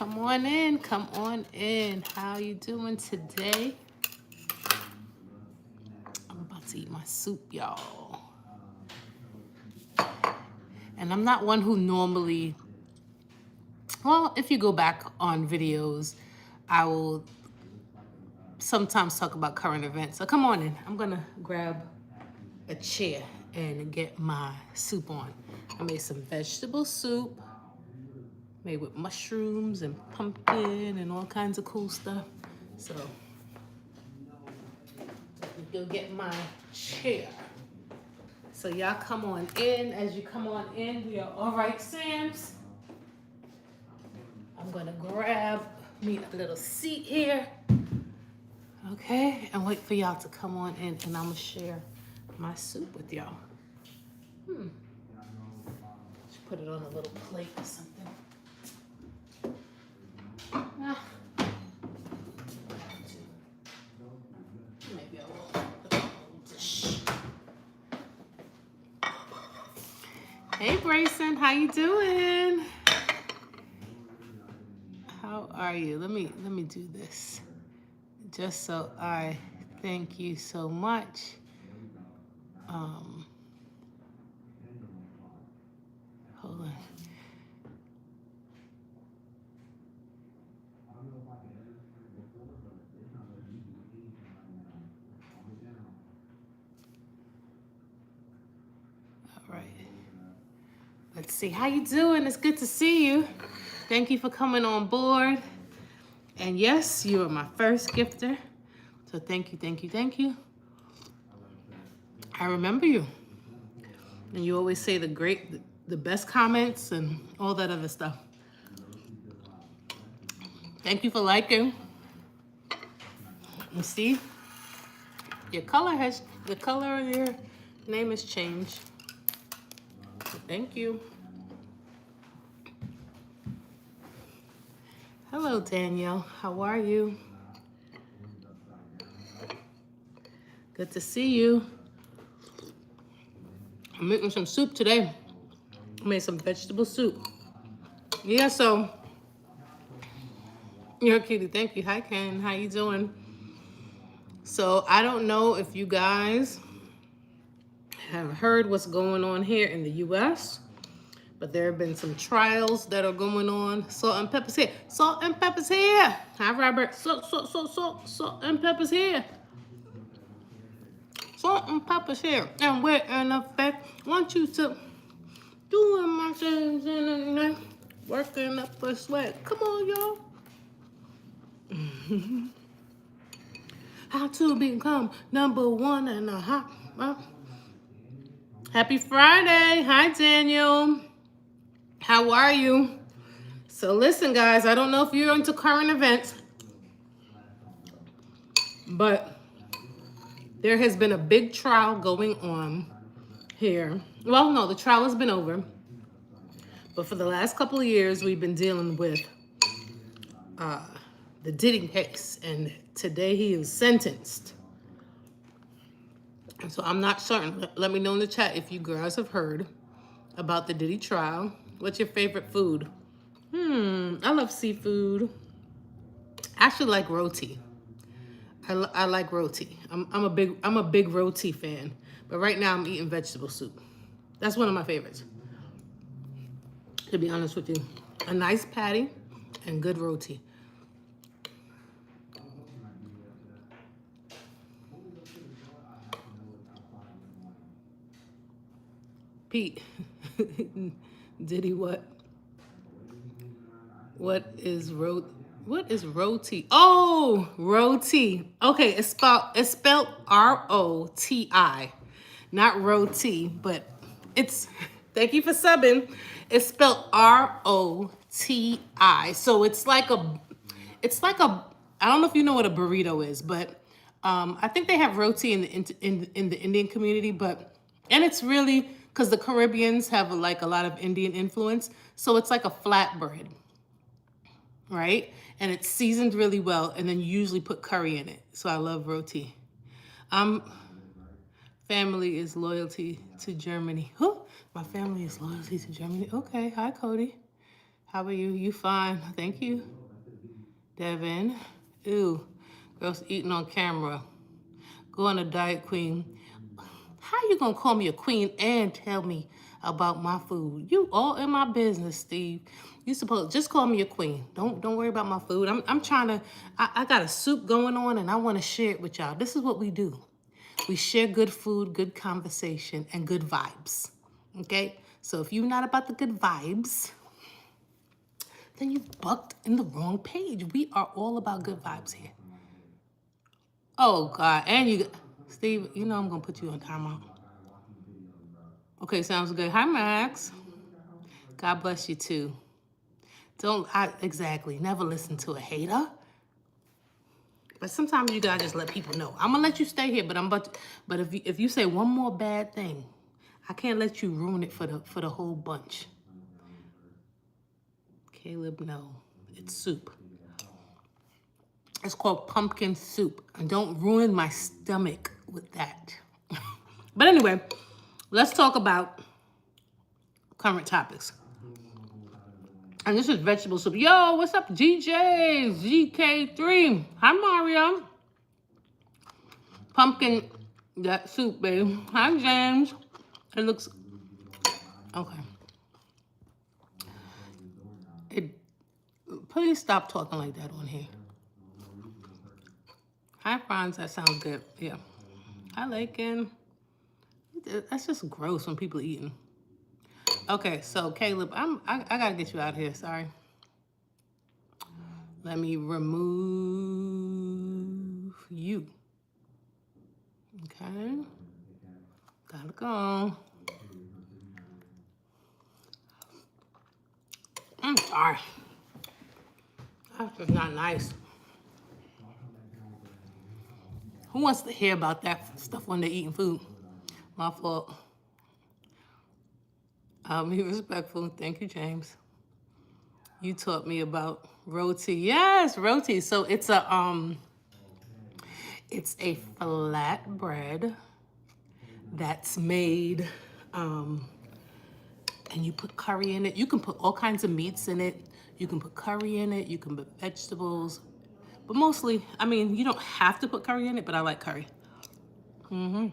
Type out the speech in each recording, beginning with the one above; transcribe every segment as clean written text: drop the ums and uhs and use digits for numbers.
Come on in, come on in. How you doing today? I'm about to eat my soup, y'all. And I'm not one who normally, well, if you go back on videos, I will sometimes talk about current events. So come on in. I'm gonna grab a chair and get my soup on. I made some vegetable soup, made with mushrooms and pumpkin and all kinds of cool stuff. So let me go get my chair. So y'all come on in. As you come on in, we are all right, Sam's. I'm gonna grab me a little seat here. Okay, and wait for y'all to come on in, and I'm gonna share my soup with y'all. Just put it on a little plate or something. Ah. Maybe I will put it on a little dish. Hey Brayson, how you doing? How are you? Let me do this. Just so I thank you so much. Hold on. All right. Let's see. How you doing? It's good to see you. Thank you for coming on board. And yes, you are my first gifter. So thank you, thank you, thank you. I remember you. And you always say the best comments and all that other stuff. Thank you for liking. You see, the color of your name has changed. So thank you. Hello, Danielle. How are you? Good to see you. I'm making some soup today. I made some vegetable soup. Yeah, so you're a cutie. Thank you. Hi, Ken. How you doing? So I don't know if you guys have heard what's going on here in the U.S., but there have been some trials that are going on. Salt and pepper's here. Salt and pepper's here. Hi, Robert. Salt and pepper's here. Salt and pepper's here. And we're in effect. Want you to doing my things and working up a sweat. Come on, y'all. How to become number one in a hot. Happy Friday. Hi, Daniel. How are you? So listen, guys, I don't know if you're into current events, but there has been a big trial going on here. Well, no, the trial has been over. But for the last couple of years, we've been dealing with the Diddy case. And today he is sentenced. And so I'm not certain. Let me know in the chat if you guys have heard about the Diddy trial. What's your favorite food? I love seafood. I actually like roti. I like roti. I'm a big roti fan. But right now I'm eating vegetable soup. That's one of my favorites. To be honest with you. A nice patty and good roti. Pete, Diddy, what is roti? Oh, roti. Okay, it's spelled R-O-T-I, not roti, but it's. Thank you for subbing. It's spelled R-O-T-I. So it's like a. I don't know if you know what a burrito is, but I think they have roti in the Indian community, and it's really because the Caribbeans have like a lot of Indian influence, so it's like a flatbread, right? And it's seasoned really well, and then you usually put curry in it. So I love roti. Family is loyalty to Germany. Huh? My family is loyalty to Germany. Okay, hi Cody. How are you? You fine? Thank you. Devin. Ew. Girls eating on camera. Go on a diet, queen. How you gonna call me a queen and tell me about my food? You all in my business, Steve. You supposed just call me a queen. Don't worry about my food. I'm trying to. I got a soup going on and I want to share it with y'all. This is what we do. We share good food, good conversation, and good vibes. Okay. So if you're not about the good vibes, then you bucked in the wrong page. We are all about good vibes here. Oh God, and you, Steve. You know I'm gonna put you on timeout. Okay, sounds good. Hi, Max. God bless you too. Exactly. Never listen to a hater. But sometimes you gotta just let people know. I'm gonna let you stay here, but if you say one more bad thing, I can't let you ruin it for the whole bunch. Caleb, no, it's soup. It's called pumpkin soup, and don't ruin my stomach with that. But anyway, let's talk about current topics. And this is vegetable soup. Yo, what's up, GJ? ZK3. Hi, Mario. Pumpkin, that soup, babe. Hi, James. It looks, okay. Please stop talking like that on here. Hi, Franz. That sounds good. Yeah. Hi, Lakin. That's just gross when people eating. Okay, so Caleb, I gotta get you out of here. Sorry. Let me remove you. Okay. Gotta go. I'm sorry. That's just not nice. Who wants to hear about that stuff when they're eating food? My fault. I'll be respectful. Thank you, James. You taught me about roti. Yes, roti. So it's a flatbread that's made, and you put curry in it. You can put all kinds of meats in it. You can put curry in it. You can put vegetables. But mostly, I mean, you don't have to put curry in it, but I like curry. Oh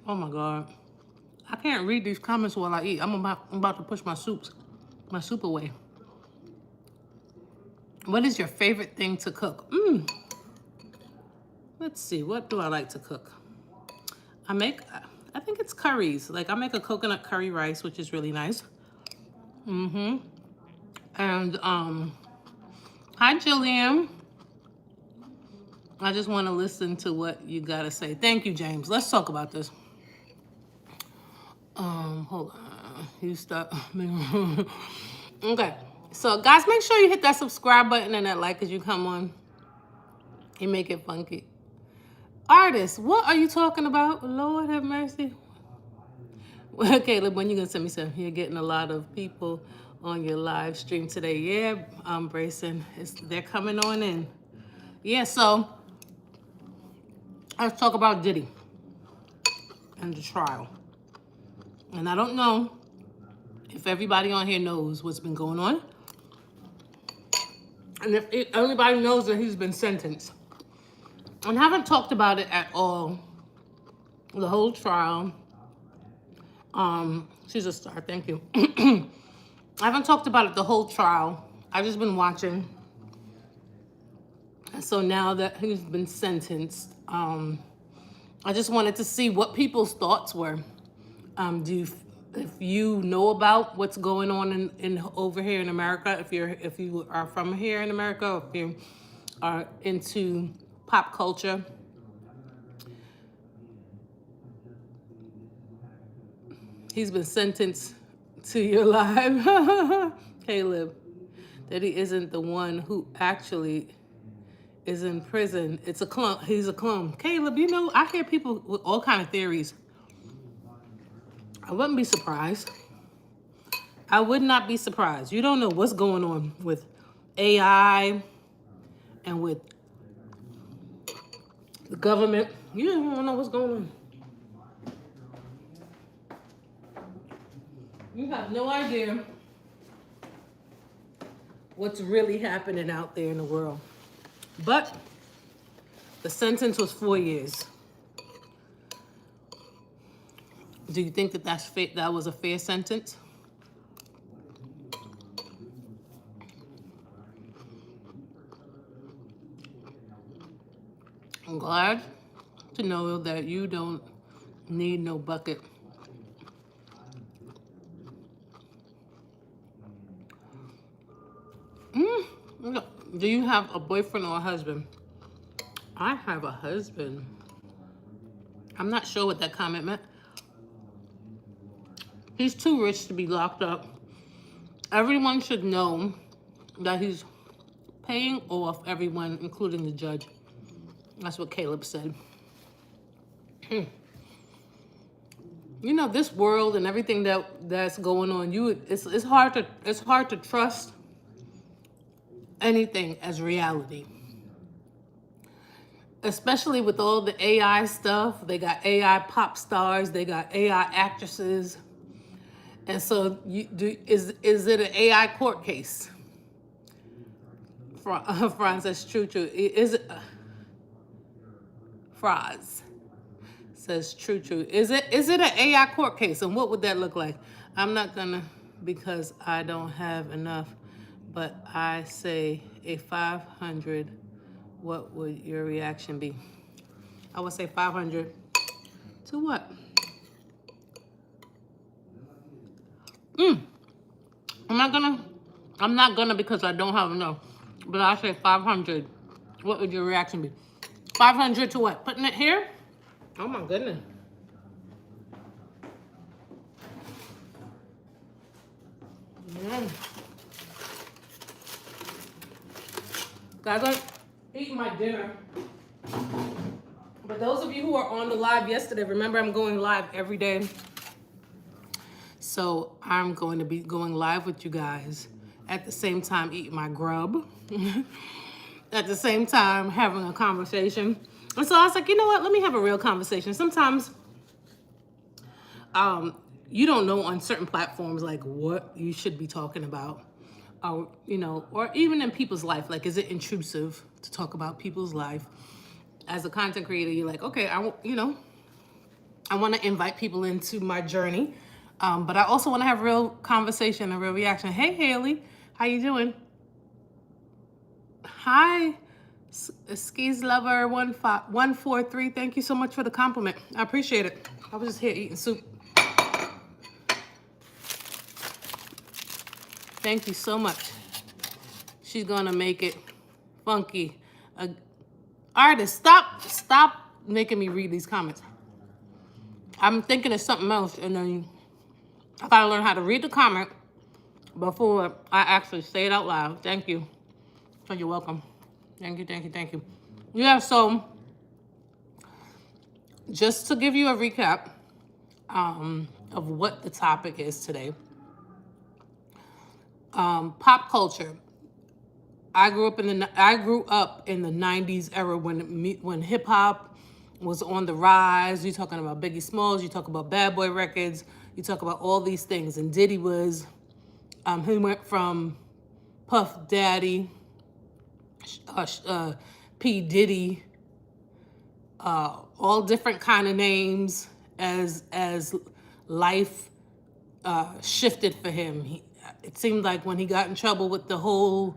my God. I can't read these comments while I eat. I'm about to push my soup away. What is your favorite thing to cook? Let's see, what do I like to cook? I think it's curries. Like I make a coconut curry rice, which is really nice. And hi, Jillian. I just want to listen to what you gotta say. Thank you, James. Let's talk about this. Hold on. You stop. Okay. So guys, make sure you hit that subscribe button and that like as you come on. You make it funky. Artists, what are you talking about? Lord have mercy. Well, Caleb, when you gonna send me some? You're getting a lot of people on your live stream today. Yeah, Brayson, they're coming on in. Yeah, so let's talk about Diddy and the trial. And I don't know if everybody on here knows what's been going on. And if everybody knows that he's been sentenced. And I haven't talked about it at all. The whole trial. She's a star, thank you. I haven't talked about it the whole trial. I've just been watching. And so now that he's been sentenced, I just wanted to see what people's thoughts were. If you know about what's going on in over here in America, if you are from here in America, or if you are into pop culture. He's been sentenced to your life. Caleb, that he isn't the one who actually is in prison. It's a clone. He's a clone. Caleb, you know, I hear people with all kind of theories. I wouldn't be surprised. I would not be surprised. You don't know what's going on with AI and with the government. You don't know what's going on. You have no idea what's really happening out there in the world. But the sentence was 4 years. Do you think that that was a fair sentence? I'm glad to know that you don't need no bucket. Do you have a boyfriend or a husband? I have a husband. I'm not sure what that comment meant. He's too rich to be locked up. Everyone should know that he's paying off everyone, including the judge. That's what Caleb said. You know, this world and everything that's going on, it's hard to trust anything as reality. Especially with all the AI stuff. They got AI pop stars, they got AI actresses. And so is it an AI court case? Franz says true. Is it Fraz says true. Is it an AI court case? And what would that look like? I'm not gonna, because I don't have enough, but I say a 500, what would your reaction be? I would say 500 to what? I'm not gonna because I don't have enough, but I say 500. What would your reaction be? 500 to what? Putting it here? Oh my goodness. Guys, I'm eating my dinner. But those of you who are on the live yesterday, remember I'm going live every day. So I'm going to be going live with you guys at the same time eating my grub. At the same time having a conversation. And so I was like, you know what? Let me have a real conversation. Sometimes you don't know on certain platforms like what you should be talking about. Or, you know, or even in people's life, like, is it intrusive to talk about people's life? As a content creator, you're like, okay, I want to invite people into my journey, but I also want to have real conversation, a real reaction. Hey, Haley, how you doing? Hi, Skis Lover 143. Thank you so much for the compliment. I appreciate it. I was just here eating soup. Thank you so much. She's gonna make it funky. Artist, stop making me read these comments. I'm thinking of something else, and then I gotta learn how to read the comment before I actually say it out loud. Thank you. So you're welcome. Thank you. Yeah, so just to give you a recap of what the topic is today. Pop culture. I grew up in the 90s era when hip hop was on the rise. You're talking about Biggie Smalls, you talk about Bad Boy Records, you talk about all these things. And Diddy was, he went from Puff Daddy, P. Diddy, all different kind of names as life shifted for him. It seemed like when he got in trouble with the whole,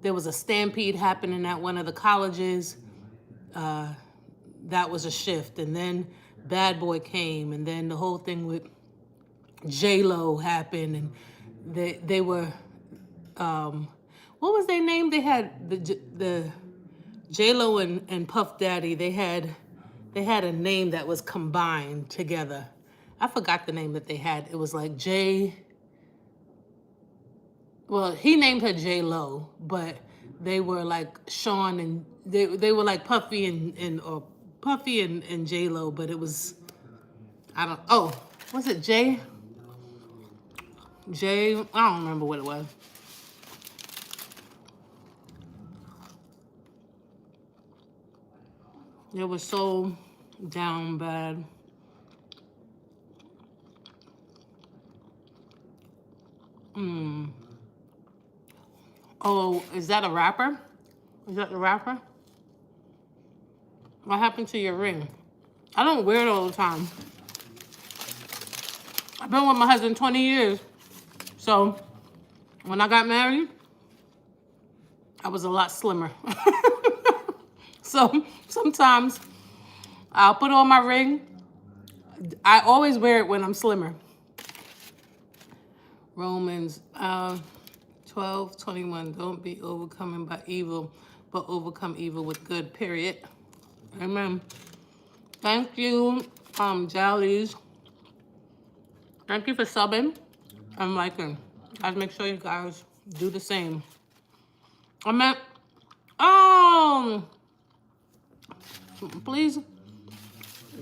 there was a stampede happening at one of the colleges. That was a shift. And then Bad Boy came, and then the whole thing with J-Lo happened, and they were, what was their name? They had the J-Lo and Puff Daddy. They had a name that was combined together. I forgot the name that they had. It was like well, he named her J-Lo, but they were like Sean and they were like Puffy and J-Lo, but it was, was it I don't remember what it was. It was so down bad. Oh, is that a rapper? Is that the rapper? What happened to your ring? I don't wear it all the time. I've been with my husband 20 years. So when I got married, I was a lot slimmer. So sometimes I'll put on my ring. I always wear it when I'm slimmer. Romans 12:21. Don't be overcome by evil, but overcome evil with good, period. Amen. Thank you, Jallies. Thank you for subbing and liking. Guys, make sure you guys do the same. Please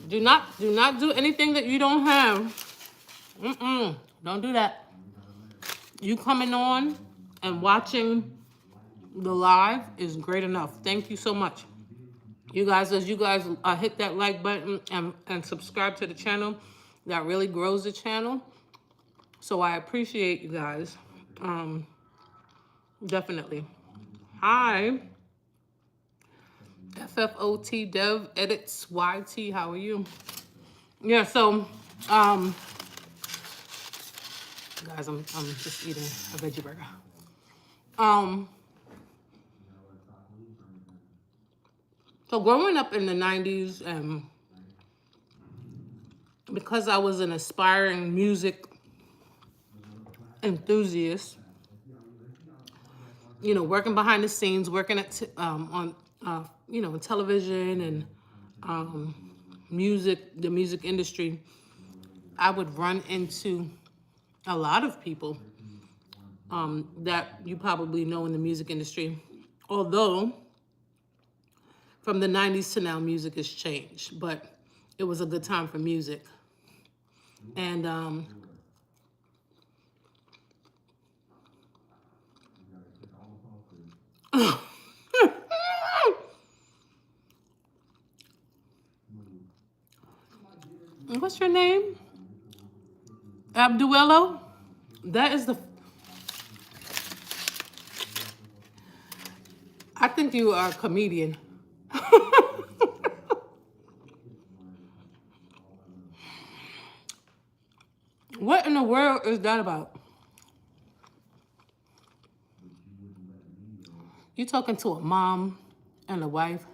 do not do anything that you don't have. Don't do that. You coming on and watching the live is great enough. Thank you so much. You guys, as you guys hit that like button and subscribe to the channel, that really grows the channel. So I appreciate you guys. Definitely. Hi. FFOT Dev Edits YT. How are you? Yeah, so guys, I'm just eating a veggie burger. So growing up in the 90s, because I was an aspiring music enthusiast, you know, working behind the scenes, working at on you know, television and the music industry, I would run into a lot of people that you probably know in the music industry. Although from the 90s to now, music has changed, but it was a good time for music. And what's your name? Abduello? That is I think you are a comedian. What in the world is that about? You talking to a mom and a wife?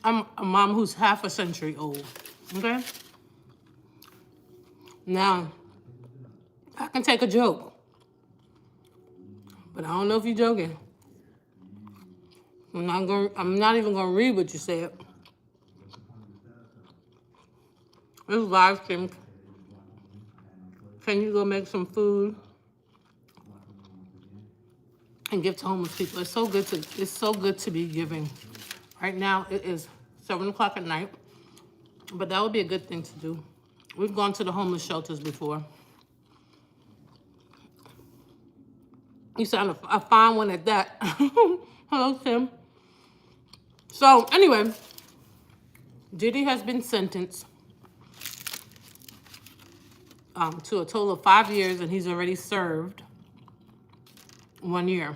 I'm a mom who's half a century old, okay? Now, I can take a joke, but I don't know if you're joking. I'm not even gonna read what you said. This live stream. Can you go make some food and give to homeless people? It's so good to be giving. Right now it is 7 o'clock at night, but that would be a good thing to do. We've gone to the homeless shelters before. You sound a fine one at that. Hello, Tim. So anyway, Diddy has been sentenced to a total of 5 years, and he's already served 1 year.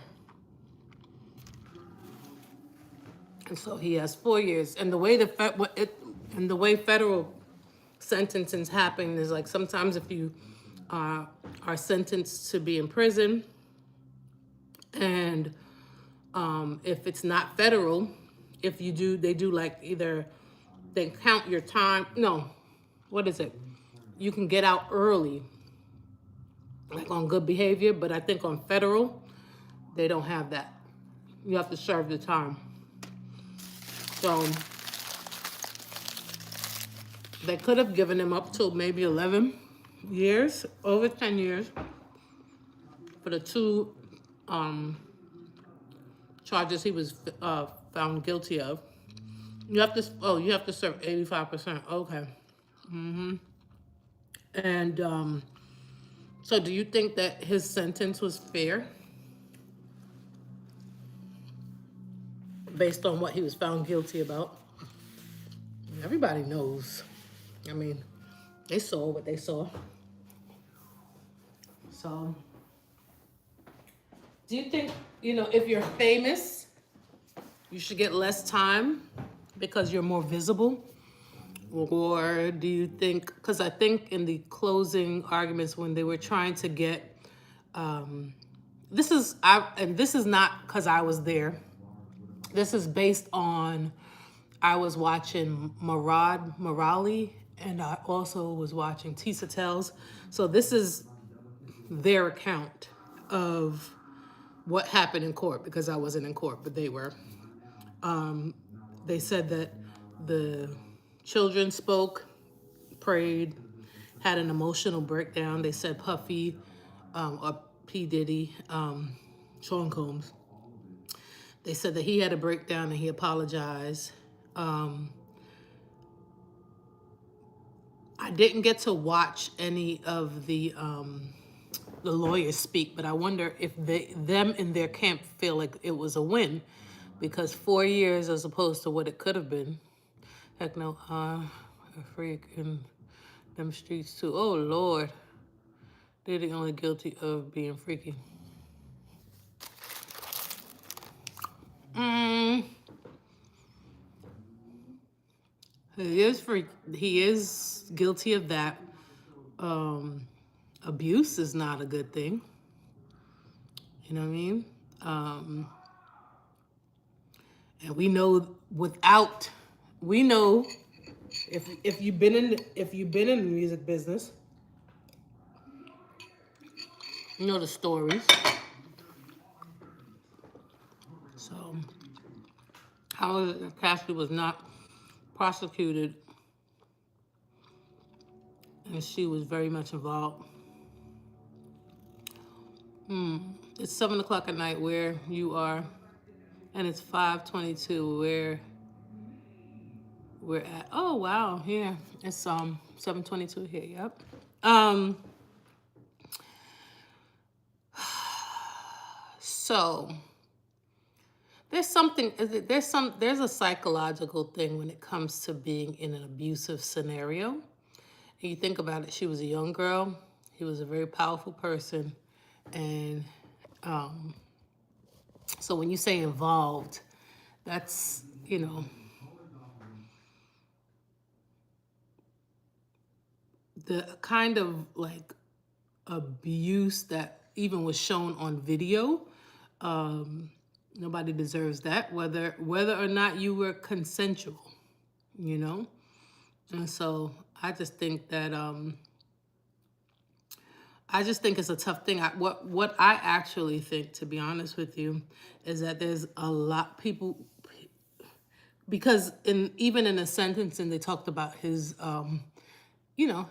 And so he has 4 years. And the way federal sentencings happen is like sometimes if you are sentenced to be in prison, and if it's not federal, if you do, they do like either they count your time. No, what is it? You can get out early, like on good behavior, but I think on federal, they don't have that. You have to serve the time. So they could have given him up to maybe 11 years, over 10 years, for the two charges he was found guilty of. You have to serve 85%. Okay. And so do you think that his sentence was fair based on what he was found guilty about? Everybody knows. I mean, They saw what they saw. So, do you think, if you're famous, you should get less time because you're more visible? Or do you think, because I think in the closing arguments when they were trying to get, this is not because I was there. This is based on, I was watching Murad Morali, and I also was watching Tisa Tells. So this is their account of what happened in court, because I wasn't in court, but they were. They said that the children spoke, prayed, had an emotional breakdown. They said Puffy, or P. Diddy, Sean Combs, they said that he had a breakdown and he apologized. I didn't get to watch any of the lawyers speak, but I wonder if them in their camp feel like it was a win, because 4 years as opposed to what it could have been. Heck no, a freak in them streets too. Oh Lord, they're the only guilty of being freaky. He is freak. He is guilty of that. Abuse is not a good thing. You know what I mean? And we know if you've been in the music business, you know the stories. So how is it that Cassie was not prosecuted and she was very much involved? It's 7 o'clock at night where you are, and it's 5:22 where we're at. Oh wow, yeah, it's 7:22 here. Yep. So there's a psychological thing when it comes to being in an abusive scenario. And you think about it, she was a young girl, he was a very powerful person, and so when you say involved, that's, the kind of like abuse that even was shown on video. Nobody deserves that, whether or not you were consensual, And so I just think that it's a tough thing. What I actually think, to be honest with you, is that there's a lot people, because even in a sentencing they talked about his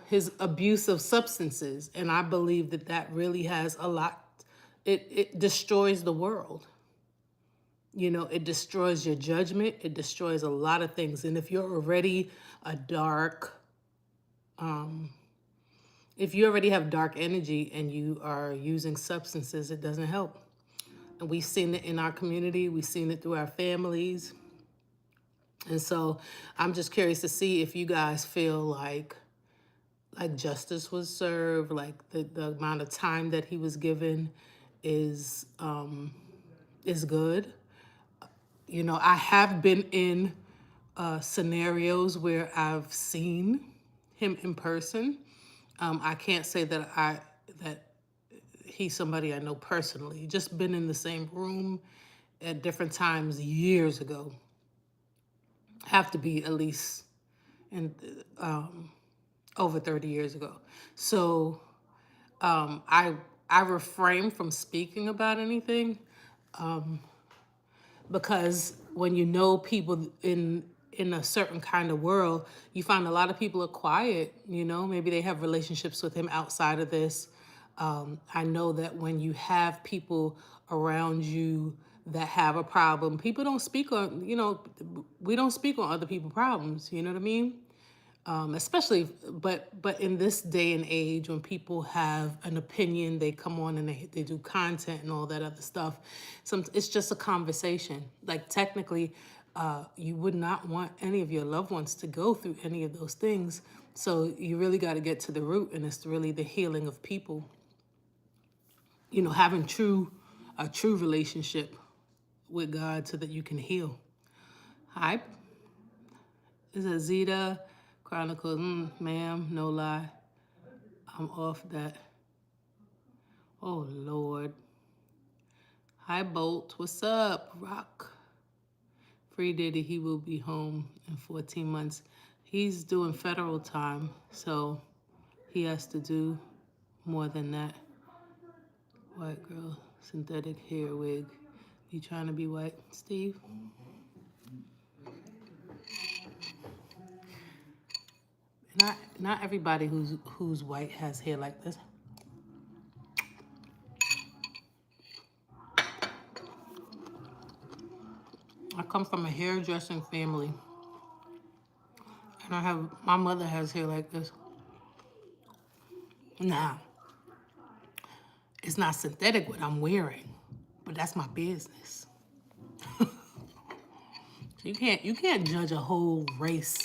his abuse of substances, and I believe that really has a lot. It destroys the world. It destroys your judgment. It destroys a lot of things. And if you're already if you already have dark energy and you are using substances, it doesn't help. And we've seen it in our community. We've seen it through our families. And so I'm just curious to see if you guys feel like justice was served, like the amount of time that he was given is good. I have been in scenarios where I've seen him in person. I can't say that he's somebody I know personally. Just been in the same room at different times years ago. Have to be at least over 30 years ago. So I refrain from speaking about anything because when you know people in a certain kind of world, you find a lot of people are quiet. Maybe they have relationships with him outside of this. I know that when you have people around you that have a problem, people don't speak on, we don't speak on other people's problems. You know what I mean? Especially, but in this day and age, when people have an opinion, they come on and they do content and all that other stuff. It's just a conversation. Like technically, You would not want any of your loved ones to go through any of those things. So you really got to get to the root, and it's really the healing of people. You know, having a true relationship with God so that you can heal. Hi, is it Zeta Chronicles? Ma'am, no lie. I'm off that. Oh, Lord. Hi, Bolt. What's up, Rock? Free Diddy, he will be home in 14 months. He's doing federal time, so he has to do more than that. White girl, synthetic hair wig. You trying to be white, Steve? Not everybody who's white has hair like this. I come from a hairdressing family, and my mother has hair like this. Now, it's not synthetic what I'm wearing, but that's my business. You can't judge a whole race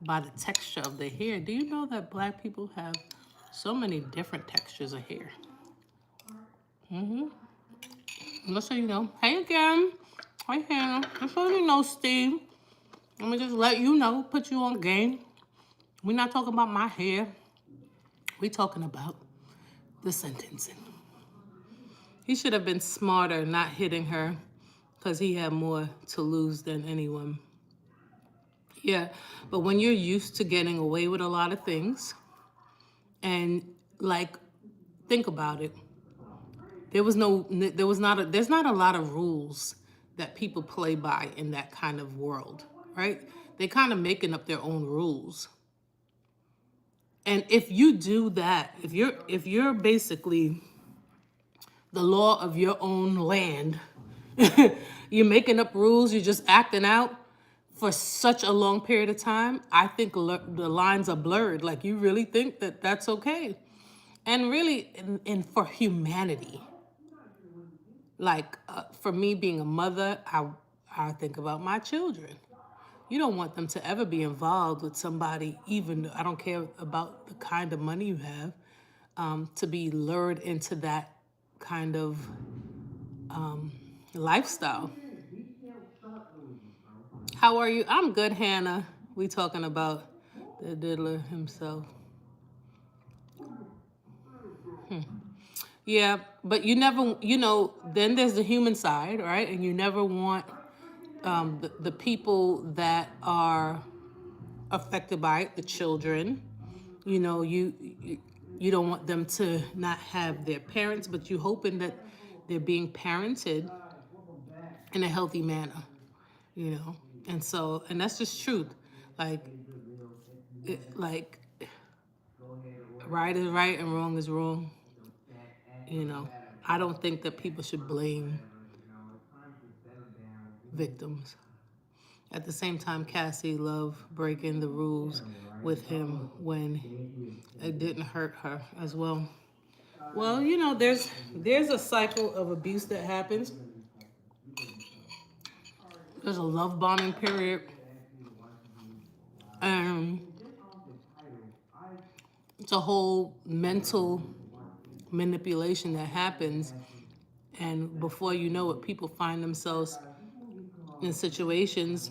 by the texture of their hair. Do you know that black people have so many different textures of hair? Just so you know. Hey again. Hi Hannah. Just so you know, Steve. Let me just let you know, put you on game. We're not talking about my hair. We're talking about the sentencing. He should have been smarter not hitting her because he had more to lose than anyone. Yeah, but when you're used to getting away with a lot of things, and like, think about it. There's not a lot of rules that people play by in that kind of world, right? They kind of making up their own rules. And if you do that, if you're basically the law of your own land, you're making up rules, you're just acting out for such a long period of time, I think the lines are blurred. Like, you really think that that's okay? And really, for humanity, like for me being a mother, I think about my children. You don't want them to ever be involved with somebody, even I don't care about the kind of money you have, to be lured into that kind of lifestyle. How are you? I'm good, Hannah. We talking about the diddler himself. Yeah, but you never, then there's the human side, right? And you never want the people that are affected by it, the children. You don't want them to not have their parents, but you hoping that they're being parented in a healthy manner, and that's just truth. Like, like right is right and wrong is wrong. I don't think that people should blame victims. At the same time, Cassie loved breaking the rules with him when it didn't hurt her as well. Well, there's a cycle of abuse that happens. There's a love bombing period, and it's a whole mental manipulation that happens. And before you know it, people find themselves in situations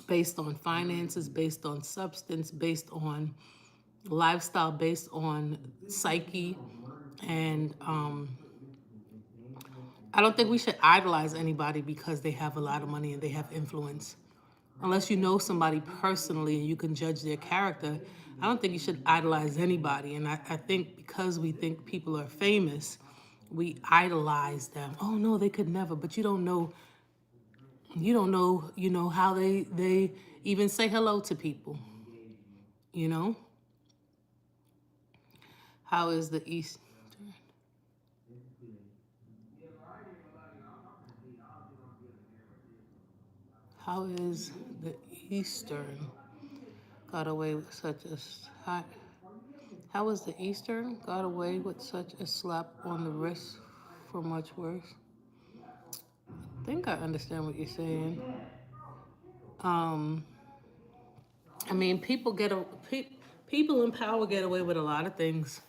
based on finances, based on substance, based on lifestyle, based on psyche. And I don't think we should idolize anybody because they have a lot of money and they have influence. Unless you know somebody personally and you can judge their character, I don't think you should idolize anybody. And I think because we think people are famous, we idolize them. Oh no, they could never. But you don't know, how they even say hello to people. How is the East? How is the Eastern got away with such a hot? How was the Eastern got away with such a slap on the wrist for much worse? I think I understand what you're saying. Um, I mean, people in power get away with a lot of things.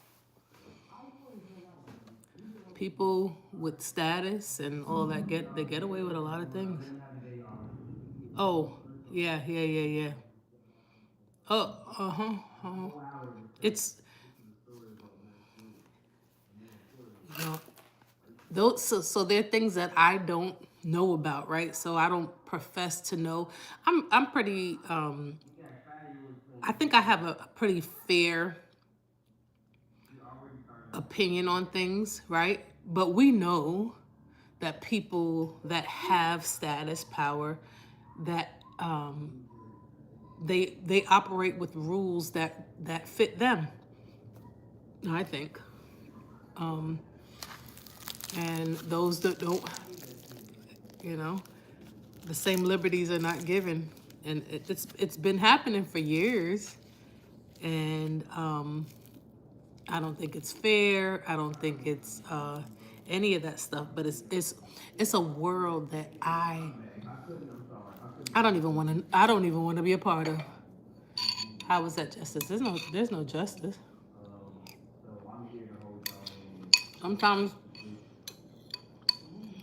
People with status and all that get away with a lot of things. Oh, yeah, yeah, yeah, yeah. Oh, uh-huh. Uh-huh. It's you know, those so there are things that I don't know about, right? So I don't profess to know. I'm pretty I think I have a pretty fair opinion on things, right? But we know that people that have status, power, that they operate with rules that fit them. I think, and those that don't, you know, the same liberties are not given, and it's been happening for years, and I don't think it's fair. I don't think it's any of that stuff. But it's a world that I don't even want to. I don't even want to be a part of. How is that justice? There's no justice. Sometimes,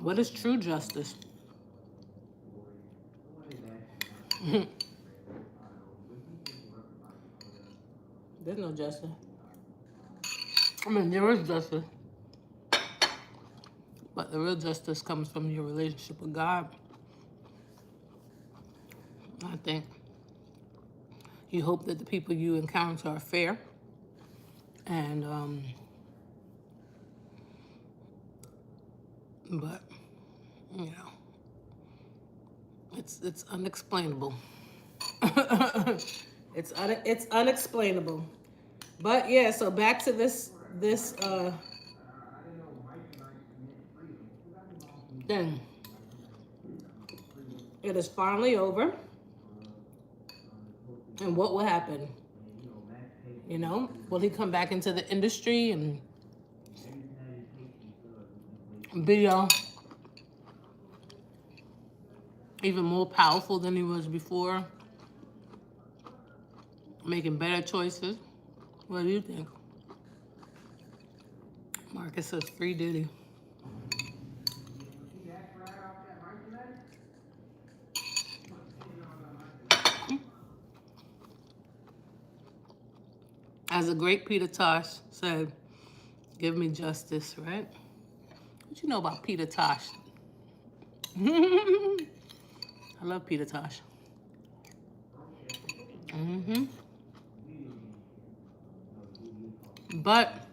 what is true justice? There's no justice. I mean, there is justice, but the real justice comes from your relationship with God. I think you hope that the people you encounter are fair, and but you know, it's unexplainable. It's unexplainable. But yeah, so back to this thing. It is finally over, and what will happen? You know, will he come back into the industry and be even more powerful than he was before, making better choices? What do you think? Marcus says free Diddy. As a great Peter Tosh said, give me justice, right? What you know about Peter Tosh? I love Peter Tosh. But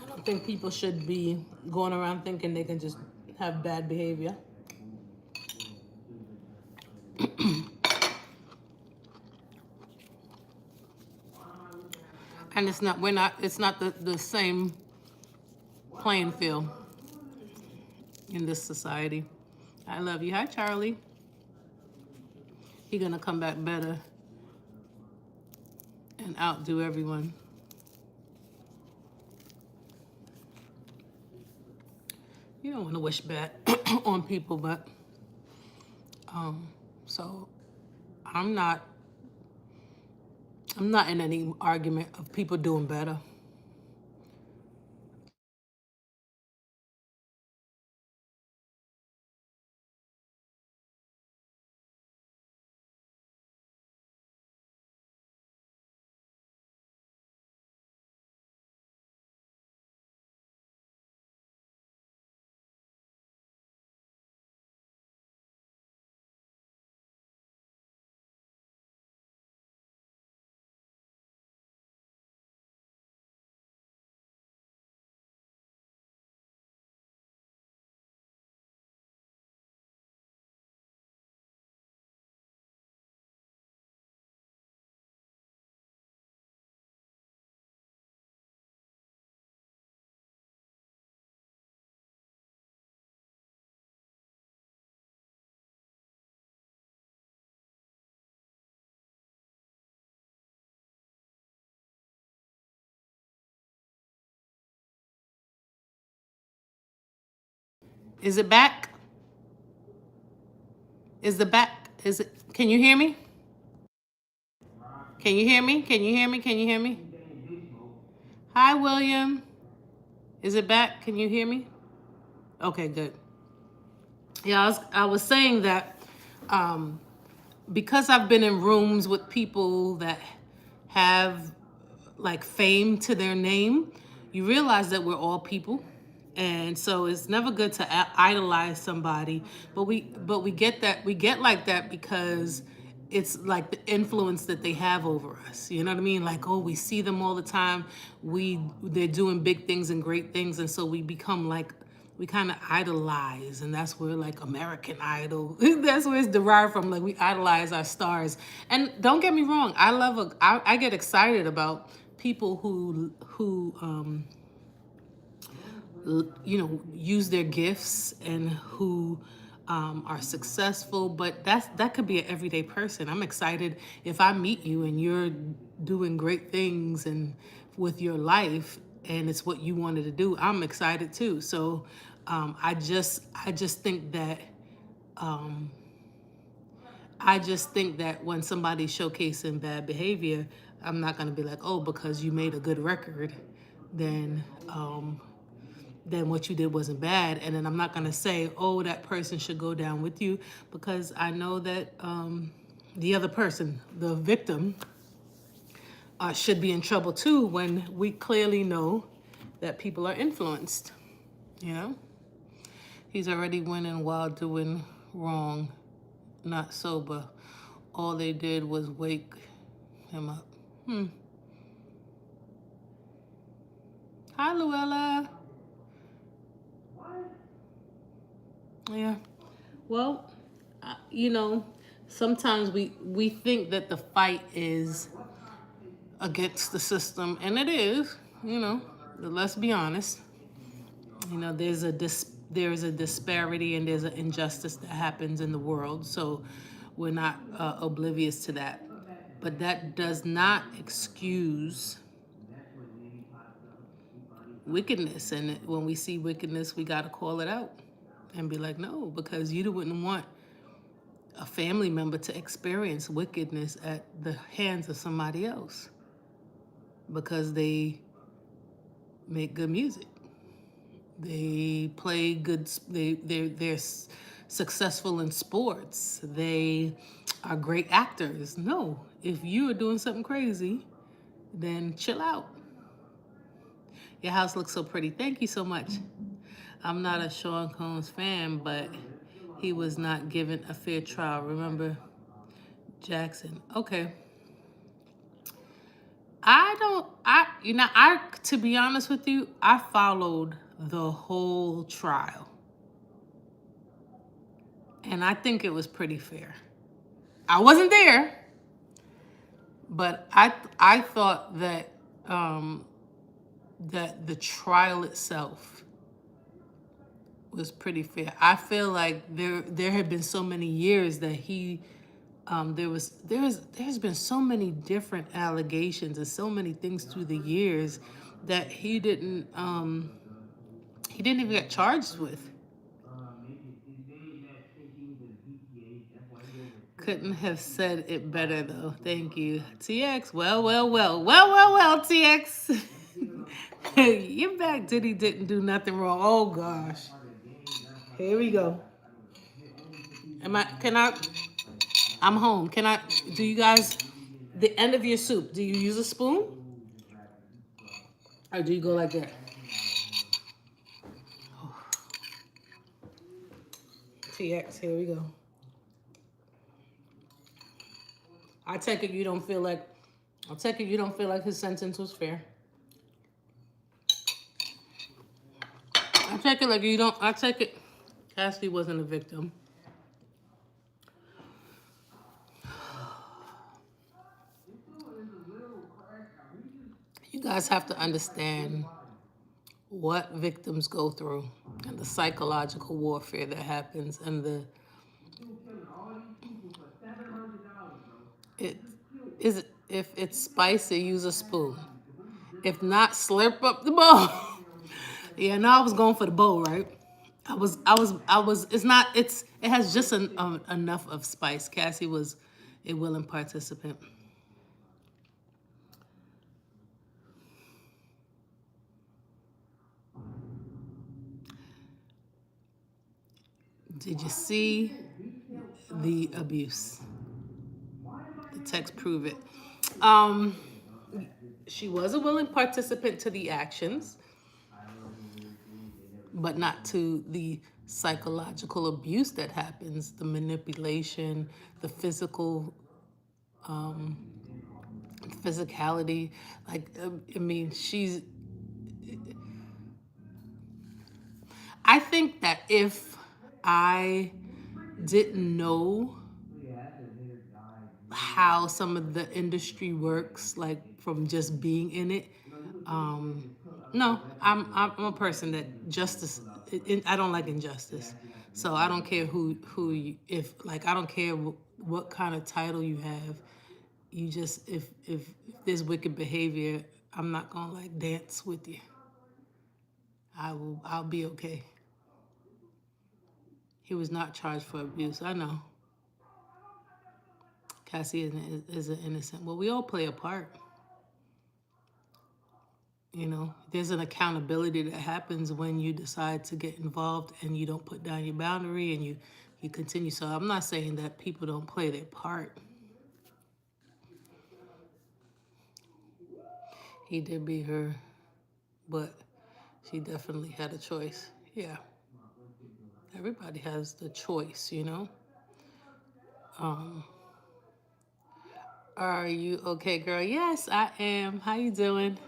I don't think people should be going around thinking they can just have bad behavior. And it's not the same playing field in this society. I love you. Hi, Charlie. He gonna come back better and outdo everyone. You don't want to wish bad on people, but so I'm not I'm not in any argument of people doing better. Is it back? Is the back, is it, can you hear me? Can you hear me? Can you hear me? Can you hear me? Hi, William. Is it back? Can you hear me? Okay, good. Yeah, I was saying that um, because I've been in rooms with people that have like fame to their name, you realize that we're all people. And so it's never good to idolize somebody, but we get that, we get like that because it's like the influence that they have over us. You know what I mean? Like, oh, we see them all the time. They're doing big things and great things, and so we become like, we kind of idolize, and that's where like American Idol, that's where it's derived from. Like, we idolize our stars. And don't get me wrong, I get excited about people who use their gifts and who are successful, but that could be an everyday person. I'm excited if I meet you and you're doing great things and with your life, and it's what you wanted to do. I'm excited too. So I just think that when somebody's showcasing bad behavior, I'm not gonna be like, oh, because you made a good record, then what you did wasn't bad. And then I'm not going to say, oh, that person should go down with you, because I know that the other person, the victim, should be in trouble too, when we clearly know that people are influenced. You know, he's already winning while doing wrong, not sober. All they did was wake him up. Hi, Luella. Yeah. Well, sometimes we think that the fight is against the system, and it is. But let's be honest. There's a disparity and there's an injustice that happens in the world. So we're not oblivious to that. But that does not excuse wickedness. And when we see wickedness, we got to call it out and be like, no, because you wouldn't want a family member to experience wickedness at the hands of somebody else because they make good music. They play good. They're successful in sports. They are great actors. No, if you are doing something crazy, then chill out. Your house looks so pretty. Thank you so much. I'm not a Sean Combs fan, but he was not given a fair trial. Remember Jackson? Okay. To be honest with you, I followed the whole trial. And I think it was pretty fair. I wasn't there, but I thought that that the trial itself was pretty fair. I feel like there had been so many years that there's been so many different allegations and so many things through the years that he didn't even get charged with. Couldn't have said it better though. Thank you, TX. Well, TX. You're back. Diddy didn't do nothing wrong. Oh gosh. Here we go. I'm home. Do you guys, the end of your soup, do you use a spoon? Or do you go like that? TX, here we go. I take it you don't feel like his sentence was fair. I take it Cassidy wasn't a victim. You guys have to understand what victims go through and the psychological warfare that happens, and if it's spicy, use a spoon. If not, slurp up the bowl. Yeah, no, I was going for the bowl, right? It's It has just enough of spice. Cassie was a willing participant. Did you see the abuse? The text prove it. Um, she was a willing participant to the actions, but not to the psychological abuse that happens, the manipulation, the physicality. Like, I mean, I think that if I didn't know how some of the industry works, like from just being in it, no, I'm a person that justice. I don't like injustice, so I don't care who you, if like I don't care what kind of title you have. You just if there's wicked behavior, I'm not gonna like dance with you. I'll be okay. He was not charged for abuse. I know. Cassie is an innocent. Well, we all play a part. You know, there's an accountability that happens when you decide to get involved and you don't put down your boundary and you continue. So I'm not saying that people don't play their part. He did beat her, but she definitely had a choice. Yeah. Everybody has the choice, you know? Are you okay, girl? Yes, I am. How you doing?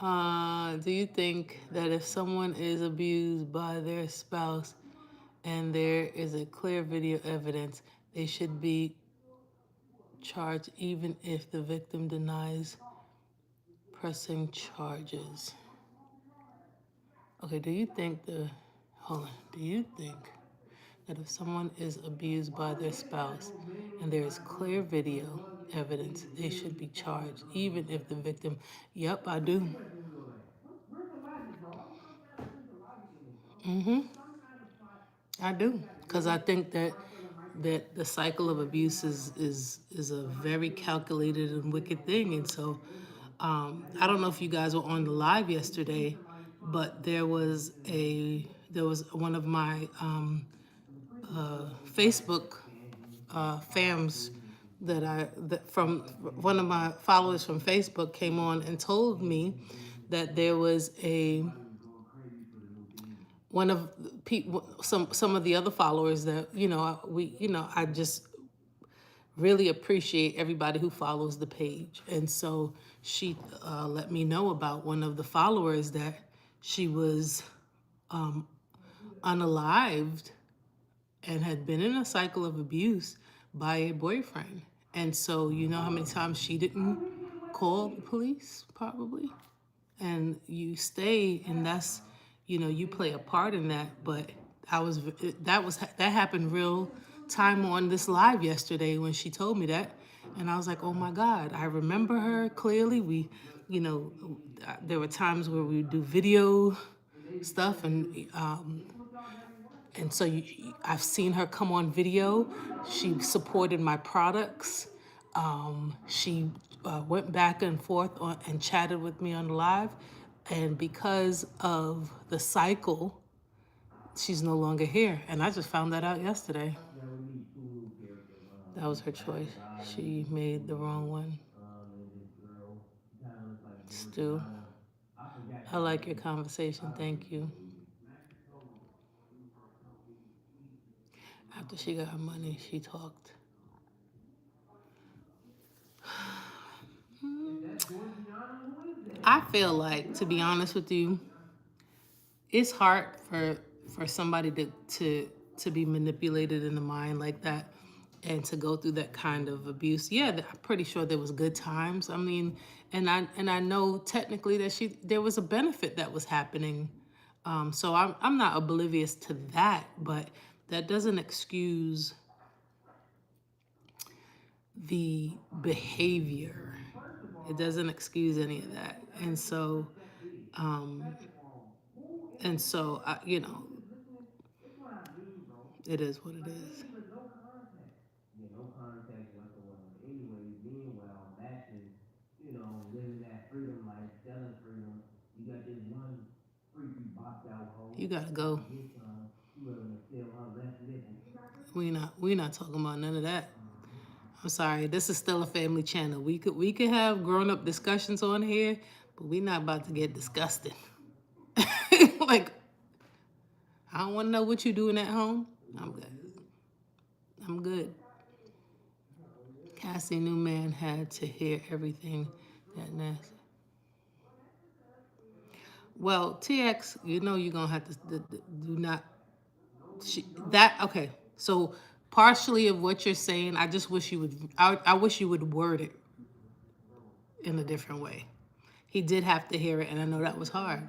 Do you think that if someone is abused by their spouse and there is a clear video evidence, they should be charged even if the victim denies pressing charges? Okay, hold on, do you think that if someone is abused by their spouse and there is clear video evidence, they should be charged even if the victim, yep, I do. I do, because I think that the cycle of abuse is a very calculated and wicked thing, and so I don't know if you guys were on the live yesterday, but there was one of my Facebook fams that from one of my followers from Facebook came on and told me that there was a one of people some of the other followers that I just really appreciate everybody who follows the page. And so she let me know about one of the followers that she was unalived and had been in a cycle of abuse by a boyfriend. And so, you know how many times she didn't call the police, probably? And you stay, and that's, you play a part in that. But that happened real time on this live yesterday when she told me that. And I was like, oh my God, I remember her clearly. You know, there were times where we would do video stuff, and so I've seen her come on video. She supported my products. She went back and forth and chatted with me on the live. And because of the cycle, she's no longer here. And I just found that out yesterday. That was her choice. She made the wrong one. Stu, I like your conversation. Thank you. After she got her money, she talked. I feel like, to be honest with you, it's hard for somebody to be manipulated in the mind like that and to go through that kind of abuse. Yeah, I'm pretty sure there was good times. I mean, and I know technically that there was a benefit that was happening. So I'm not oblivious to that, but that doesn't excuse the behavior. It doesn't excuse any of that. And so I, It is what it is. You gotta go. We not talking about none of that. I'm sorry. This is still a family channel. We could have grown up discussions on here, but we not about to get disgusted. Like, I don't want to know what you doing at home. I'm good. I'm good. Cassie Newman had to hear everything that nasty. Well, TX, you know you're gonna have to do not that okay. So partially of what you're saying, I just wish you would. I wish you would word it in a different way. He did have to hear it, and I know that was hard.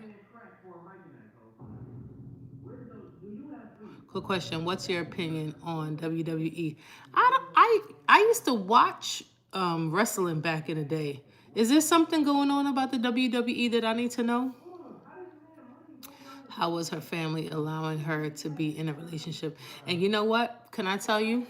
Quick question: what's your opinion on WWE? I used to watch wrestling back in the day. Is there something going on about the WWE that I need to know? How was her family allowing her to be in a relationship? And you know what? Can I tell you?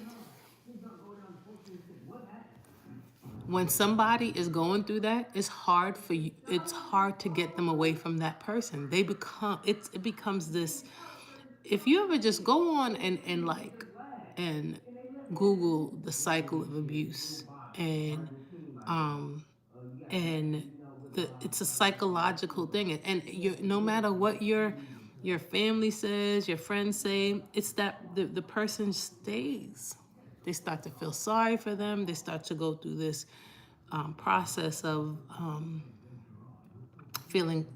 When somebody is going through that, it's hard for you. It's hard to get them away from that person. It becomes this. If you ever just go on and Google the cycle of abuse and um and it's a psychological thing, and you no matter what your family says, your friends say, it's that the person stays. They start to feel sorry for them. They start to go through this process of feeling,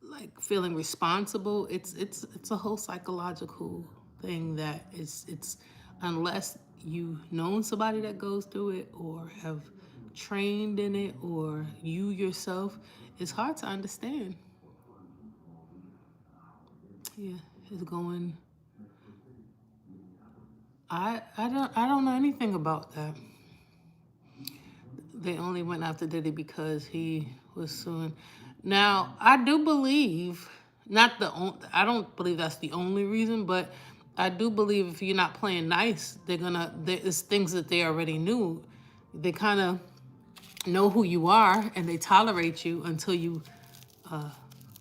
like feeling responsible. It's a whole psychological thing that it's unless you've known somebody that goes through it or have trained in it or you yourself, it's hard to understand. Yeah, it's going. I don't know anything about that. They only went after Diddy because he was suing. Now, I do believe, not the only, I don't believe that's the only reason, but I do believe if you're not playing nice, there's things that they already knew. They kind of know who you are and they tolerate you until you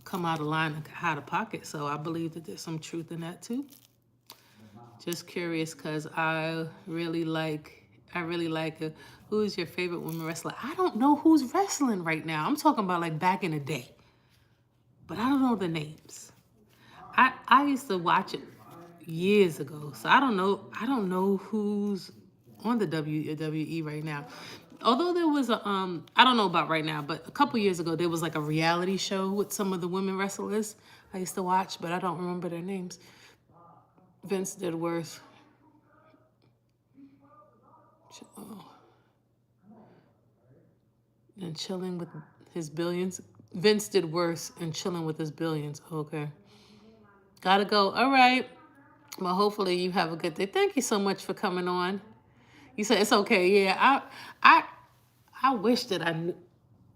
come out of line and out of pocket. So I believe that there's some truth in that too. Just curious because I really like who's your favorite women wrestler? I don't know who's wrestling right now. I'm talking about like back in the day, but I don't know the names. I used to watch it years ago, so I don't know who's on the WWE right now. Although there was I don't know about right now, but a couple years ago there was like a reality show with some of the women wrestlers I used to watch, but I don't remember their names. Vince did worse. Oh, and chilling with his billions. Vince did worse and chilling with his billions. Okay. Gotta go. All right. Well, hopefully you have a good day. Thank you so much for coming on. You said it's okay. Yeah, I I wish that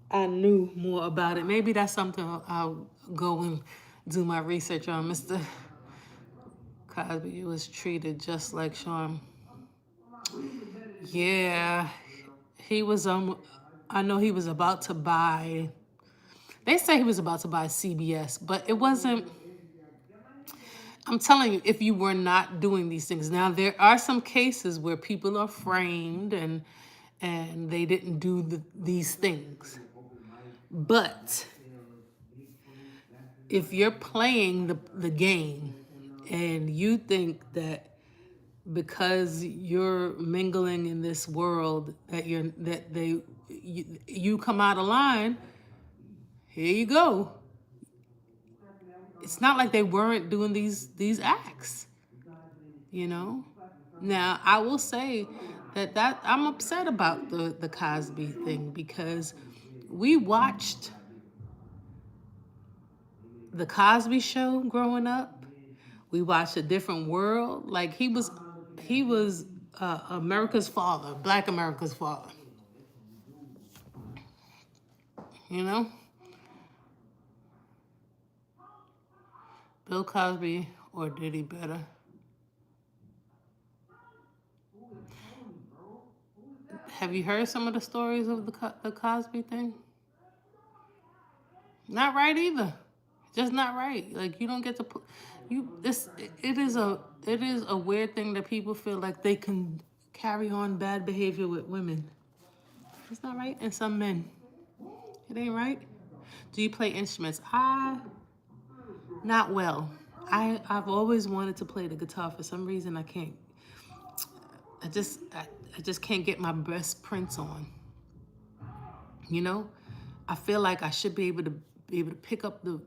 I knew more about it. Maybe that's something I'll go and do my research on. Mr. Cosby was treated just like Sean. Yeah, he was I know he was about to buy. They say he was about to buy CBS, but it wasn't. I'm telling you, if you were not doing these things. Now there are some cases where people are framed and they didn't do these things. But if you're playing the game and you think that because you're mingling in this world you come out of line, here you go. It's not like they weren't doing these acts, you know. Now I will say that I'm upset about the Cosby thing because we watched the Cosby Show growing up. We watched A Different World. Like he was America's father, Black America's father. You know, Bill Cosby or Diddy better? Have you heard some of the stories of the Cosby thing? Not right either. Just not right. Like you don't get to put you. It is a weird thing that people feel like they can carry on bad behavior with women. It's not right. And some men, it ain't right. Do you play instruments? Not well. I've always wanted to play the guitar. For some reason, I can't. I just can't get my best prints on. You know, I feel like I should be able to pick up the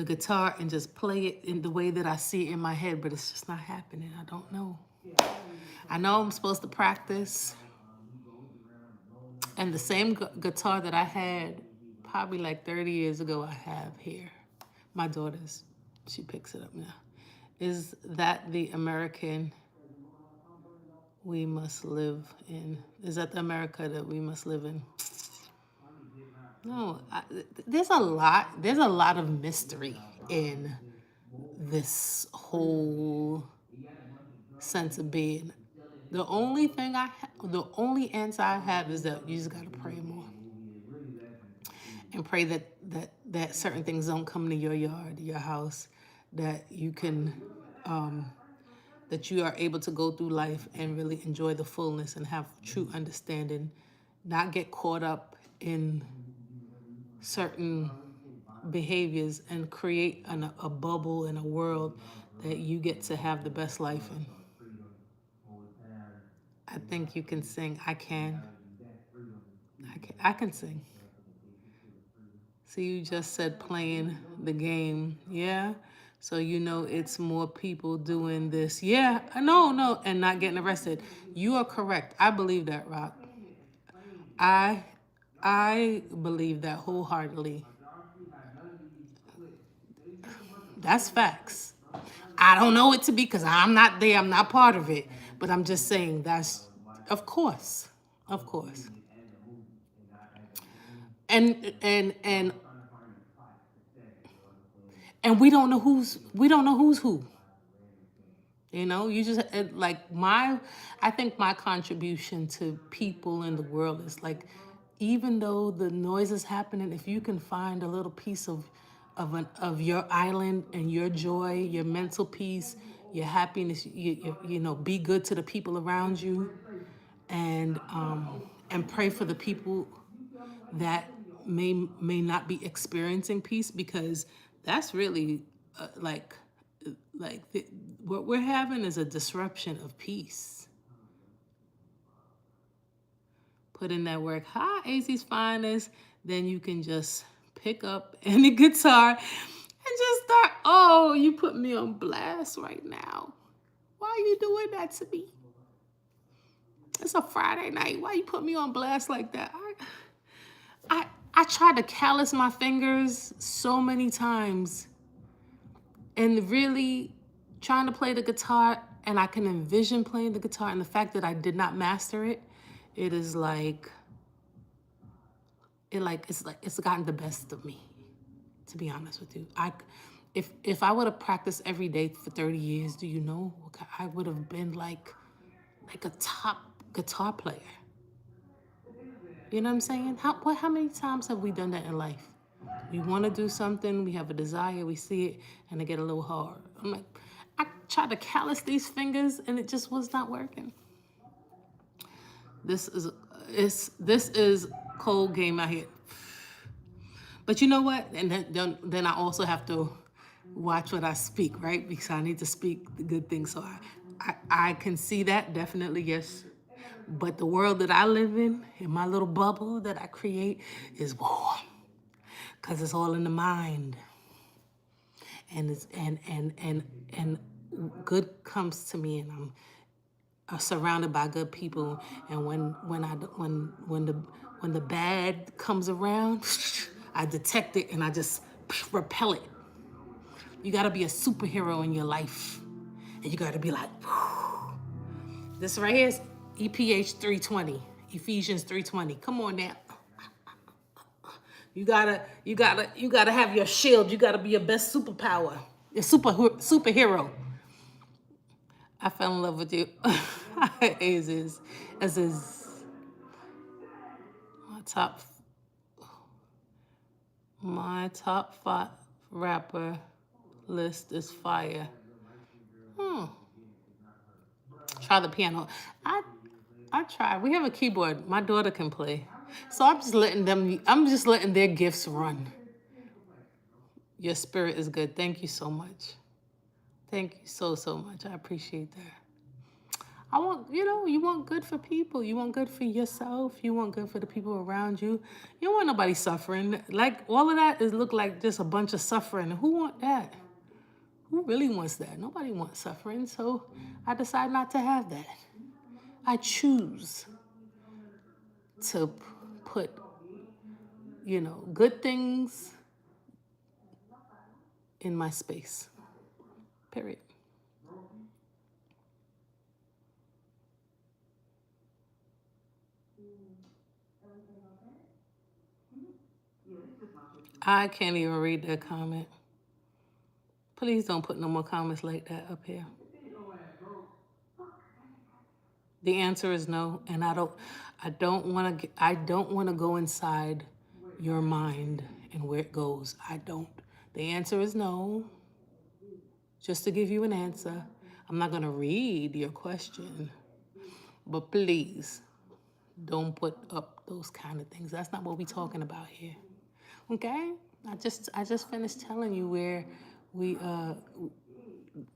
guitar and just play it in the way that I see it in my head, but it's just not happening. I don't know. I know I'm supposed to practice. And the same guitar that I had probably like 30 years ago, I have here. My daughter's, she picks it up now. Is that the American we must live in? Is that the America that we must live in? No, there's a lot of mystery in this whole sense of being. The only answer I have is that you just gotta pray more and pray that certain things don't come to your yard, your house, that you can, that you are able to go through life and really enjoy the fullness and have true understanding, not get caught up in certain behaviors and create a bubble in a world that you get to have the best life in. I think you can sing. I can sing. So you just said playing the game. Yeah. So you know it's more people doing this. Yeah. No, and not getting arrested. You are correct. I believe that, Rock. I believe that wholeheartedly. That's facts. I don't know it to be because I'm not there. I'm not part of it. But I'm just saying that's, of course. And we don't know who's who. You know, you just like I think my contribution to people in the world is like, even though the noise is happening, if you can find a little piece of your island and your joy, your mental peace, your happiness, you know, be good to the people around you, and pray for the people that may not be experiencing peace, because that's really what we're having is a disruption of peace. Put in that work. Hi, AZ's Finest. Then you can just pick up any guitar and just start. Oh, you put me on blast right now. Why are you doing that to me? It's a Friday night. Why you put me on blast like that? I tried to callous my fingers so many times and really trying to play the guitar, and I can envision playing the guitar, and the fact that I did not master it, it's gotten the best of me, to be honest with you. If I would have practiced every day for 30 years, do you know, I would have been like a top guitar player. You know what I'm saying? How many times have we done that in life? We want to do something, we have a desire, we see it, and it get a little hard. I'm like, I tried to callous these fingers, and it just was not working. This is cold game out here. But you know what? And then I also have to watch what I speak, right? Because I need to speak the good things. So I can see that, definitely, yes. But the world that I live in my little bubble that I create, is warm. Because it's all in the mind. And it's and good comes to me, and I'm surrounded by good people. And when the bad comes around, I detect it and I just repel it. You gotta be a superhero in your life. And you gotta be like, whew. This right here is EPH 320, Ephesians 3:20. Come on now. You gotta have your shield. You gotta be your best superpower. Your superhero. I fell in love with you. As is my top five rapper list is fire. Try the piano. I try. We have a keyboard. My daughter can play. So I'm just letting their gifts run. Your spirit is good. Thank you so much. Thank you so much. I appreciate that. You want good for people. You want good for yourself. You want good for the people around you. You don't want nobody suffering. Like, all of that look like just a bunch of suffering. Who want that? Who really wants that? Nobody wants suffering. So I decide not to have that. I choose to put, good things in my space. Period. I can't even read that comment. Please don't put no more comments like that up here. The answer is no, and I don't want to go inside your mind and where it goes. I don't. The answer is no. Just to give you an answer, I'm not going to read your question, but please don't put up those kind of things. That's not what we're talking about here. Okay? I just finished telling you where we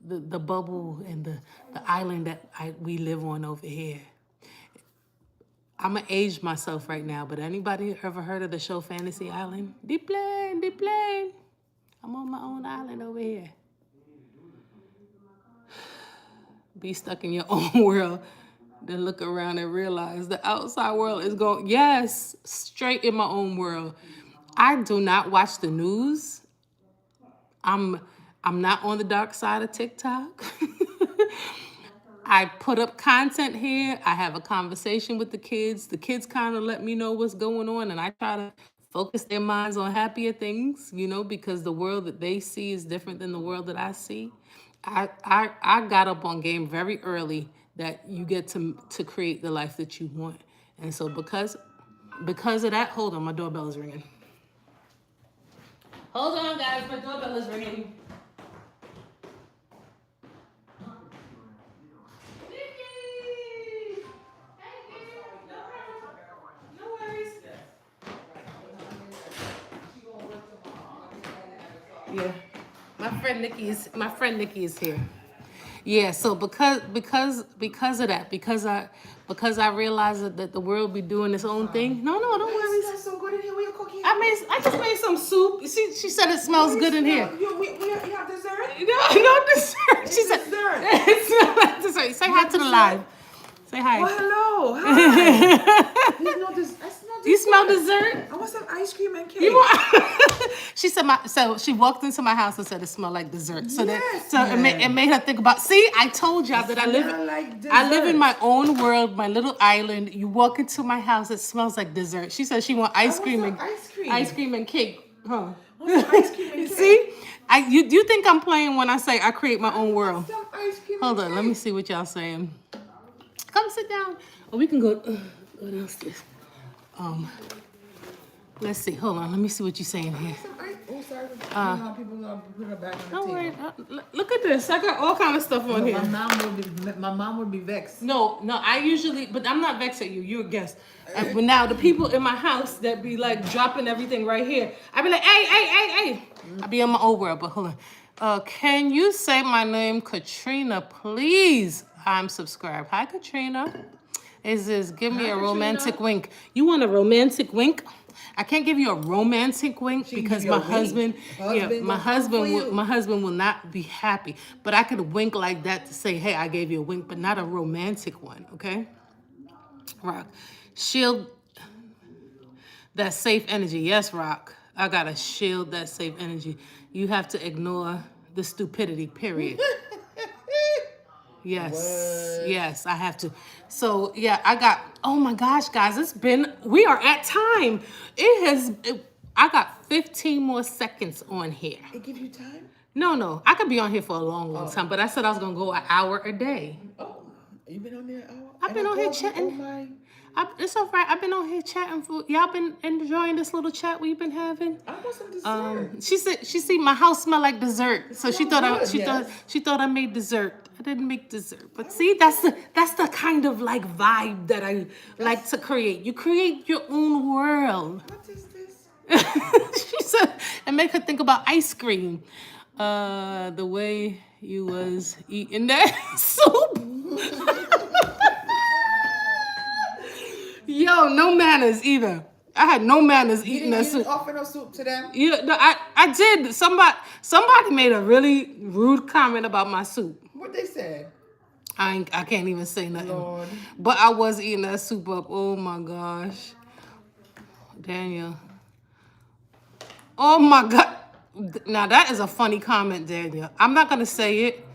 the bubble and the island that we live on over here. I'm going to age myself right now, but anybody ever heard of the show Fantasy Island? Deep plane. I'm on my own island over here. Be stuck in your own world, then look around and realize the outside world is going, yes, straight in my own world. I do not watch the news. I'm not on the dark side of TikTok. I put up content here. I have a conversation with the kids. The kids kind of let me know what's going on, and I try to focus their minds on happier things, because the world that they see is different than the world that I see. I got up on game very early that you get to create the life that you want. And so because of that, hold on, my doorbell is ringing. Hold on, guys, my doorbell is ringing. Yeah, my friend Nikki is here. Yeah, so because of that, because I realized that the world be doing its own thing. No, don't worry. It smells so good in here. What are you cooking? I just made some soup. She said it smells good in here. You have dessert? No dessert. She said dessert. It smells like dessert. Say hi to the live. Say hi. Oh, hello. Hi. There's no dessert. You smell dessert? I want some ice cream and cake. She said so she walked into my house and said it smelled like dessert. So yes, it made her think about, see, I told y'all that I live in my own world, my little island. You walk into my house, it smells like dessert. She said she want ice cream and cake. Huh? Ice cream and cake. See? You think I'm playing when I say I create my own world? Some ice cream Hold and on, cake. let me see what y'all saying. Come sit down. Or we can go downstairs. Let's see. Hold on. Let me see what you're saying here. Oh, sorry. People gonna put it back on the Don't worry. table. Look at this. I got all kind of stuff on here. My mom would be vexed. No. I usually, but I'm not vexed at you. You're a guest. But now the people in my house that be like dropping everything right here, I be like, hey. I be in my old world, but hold on. Can you say my name, Katrina, please? I'm subscribed. Hi, Katrina. Give me a romantic wink. You want a romantic wink? I can't give you a romantic wink because my husband will not be happy. But I could wink like that to say, hey, I gave you a wink, but not a romantic one, okay? Rock. Shield that safe energy. Yes, Rock. I gotta shield that safe energy. You have to ignore the stupidity, period. Yes, I have to. So, yeah, oh my gosh, guys, we are at time. I got 15 more seconds on here. It give you time? No, I could be on here for a long time, but I said I was going to go an hour a day. Oh, You been on there? Oh, I've and been I on here called you, chatting. Oh my! It's all right. I've been on here chatting for y'all. Been enjoying this little chat we've been having. I want some dessert. She said she see my house smell like dessert, so she Smell thought good, she yes. thought I made dessert. I didn't make dessert, but see, that's the kind of like vibe that I like to create. You create your own world. What is this? She said, and make her think about ice cream. The way you was eating that soup. Yo, no manners either. I had no manners You eating that didn't soup. offer no soup to them? Yeah, no, I did. Somebody made a really rude comment about my soup. What they said? I can't even say nothing. Lord. But I was eating that soup up. Oh my gosh. Daniel. Oh my God. Now that is a funny comment, Daniel. I'm not gonna say it,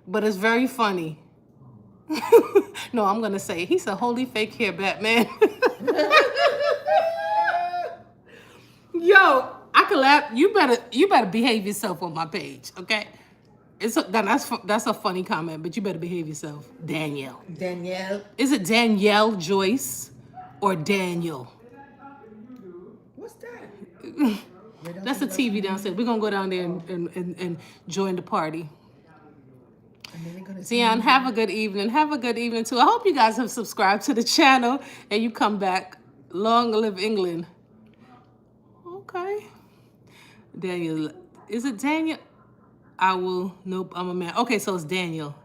but it's very funny. No, I'm gonna say it. He said, "Holy fake hair, Batman." Yo, I can laugh. You better behave yourself on my page, okay? That's a funny comment, but you better behave yourself, Danielle. Danielle. Is it Danielle Joyce or Daniel? What's that? That's the TV downstairs. We're gonna go down there and join the party. And then they're gonna Dion, have a good evening. Have a good evening too. I hope you guys have subscribed to the channel and you come back. Long live England. Okay. Daniel. Is it Daniel? Nope, I'm a man. Okay, so it's Daniel.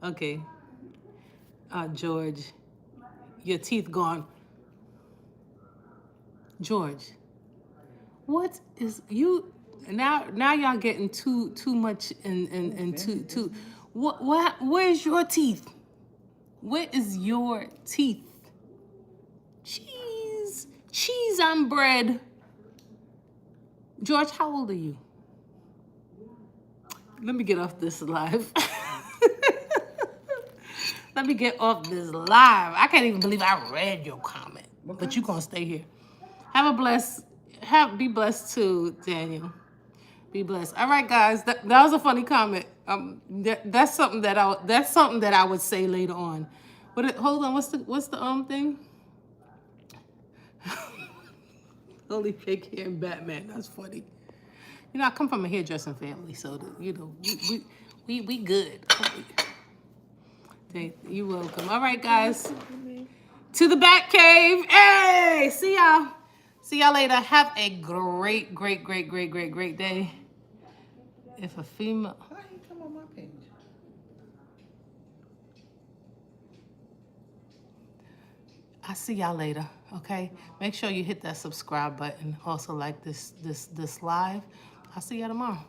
Okay. George. Your teeth gone. George. What is you now y'all getting too much and too where's your teeth? Where is your teeth? Cheese on bread. George, how old are you? Let me get off this live. Let me get off this live. I can't even believe I read your comment. But you gonna stay here. Be blessed too, Daniel. Be blessed. All right, guys. That was a funny comment. That's something that I would say later on. But hold on, what's the thing? Holy fake hair and Batman. That's funny. You know, I come from a hairdressing family, so we good. You're welcome. All right, guys. To the Bat Cave. Hey, see y'all. See y'all later. Have a great day. If a female... Why you come on my page? I'll see y'all later, okay? Make sure you hit that subscribe button. Also like this live. I'll see y'all tomorrow.